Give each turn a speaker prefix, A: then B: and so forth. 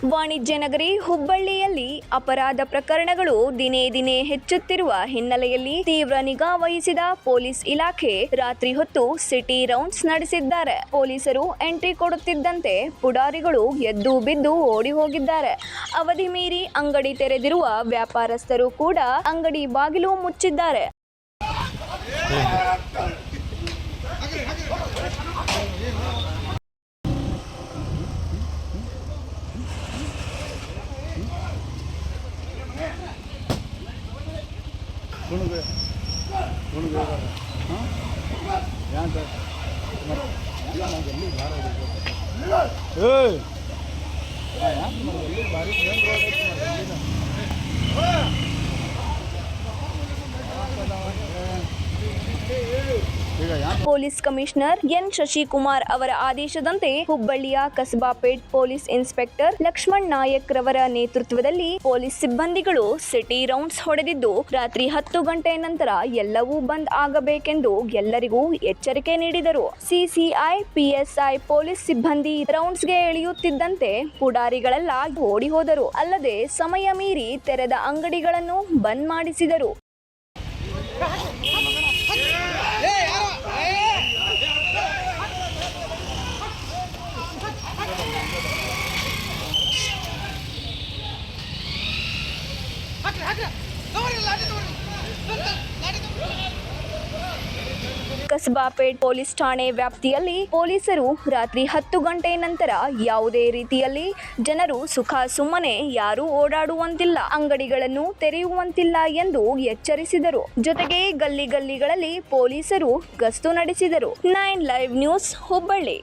A: ವಾಣಿಜ್ಯ ನಗರಿ ಹುಬ್ಬಳ್ಳಿಯಲ್ಲಿ ಅಪರಾಧ ಪ್ರಕರಣಗಳು ದಿನೇ ದಿನೇ ಹೆಚ್ಚುತ್ತಿರುವ ಹಿನ್ನೆಲೆಯಲ್ಲಿ ತೀವ್ರ ನಿಗಾ ವಹಿಸಿದ ಪೊಲೀಸ್ ಇಲಾಖೆ ರಾತ್ರಿ ಹೊತ್ತು ಸಿಟಿ ರೌಂಡ್ಸ್ ನಡೆಸಿದ್ದಾರೆ. ಪೊಲೀಸರು ಎಂಟ್ರಿ ಕೊಡುತ್ತಿದ್ದಂತೆ ಪುಡಾರಿಗಳು ಎದ್ದು ಬಿದ್ದು ಓಡಿ ಹೋಗಿದ್ದಾರೆ. ಅವಧಿ ಮೀರಿ ಅಂಗಡಿ ತೆರೆದಿರುವ ವ್ಯಾಪಾರಸ್ಥರು ಕೂಡ ಅಂಗಡಿ ಬಾಗಿಲು ಮುಚ್ಚಿದ್ದಾರೆ. ಪೊಲೀಸ್ ಕಮಿಷನರ್ ಎನ್ ಶಶಿಕುಮಾರ್ ಅವರ ಆದೇಶದಂತೆ ಹುಬ್ಬಳ್ಳಿಯ ಕಸಬಾಪೇಟ್ ಪೊಲೀಸ್ ಇನ್ಸ್ಪೆಕ್ಟರ್ ಲಕ್ಷ್ಮಣ್ ನಾಯಕ್ ರವರ ನೇತೃತ್ವದಲ್ಲಿ ಪೊಲೀಸ್ ಸಿಬ್ಬಂದಿಗಳು ಸಿಟಿ ರೌಂಡ್ಸ್ ಹೊಡೆದಿದ್ದು ರಾತ್ರಿ 10 ಗಂಟೆ ನಂತರ ಎಲ್ಲವೂ ಬಂದ್ ಆಗಬೇಕೆಂದು ಎಲ್ಲರಿಗೂ ಎಚ್ಚರಿಕೆ ನೀಡಿದರು. ಸಿಸಿಐ, ಪಿಎಸ್ಐ ಪೊಲೀಸ್ ಸಿಬ್ಬಂದಿ ರೌಂಡ್ಸ್ಗೆ ಇಳಿಯುತ್ತಿದ್ದಂತೆ ಪುಡಾರಿಗಳೆಲ್ಲ ಓಡಿ ಹೋದರು. ಅಲ್ಲದೆ ಸಮಯ ಮೀರಿ ತೆರೆದ ಅಂಗಡಿಗಳನ್ನು ಬಂದ್ ಮಾಡಿಸಿದರು. ಕಸಬಾಪೇಟ್ ಪೊಲೀಸ್ ಠಾಣೆ ವ್ಯಾಪ್ತಿಯಲ್ಲಿ ಪೊಲೀಸರು ರಾತ್ರಿ 10 ಗಂಟೆ ನಂತರ ಯಾವುದೇ ರೀತಿಯಲ್ಲಿ ಜನರು ಸುಖ ಸುಮ್ಮನೆ ಯಾರೂ ಓಡಾಡುವಂತಿಲ್ಲ, ಅಂಗಡಿಗಳನ್ನು ತೆರೆಯುವಂತಿಲ್ಲ ಎಂದು ಎಚ್ಚರಿಸಿದರು. ಜೊತೆಗೆ ಗಲ್ಲಿಗಳಲ್ಲಿ ಪೊಲೀಸರು ಗಸ್ತು ನಡೆಸಿದರು. 9 ಲೈವ್ ನ್ಯೂಸ್ ಹುಬ್ಬಳ್ಳಿ.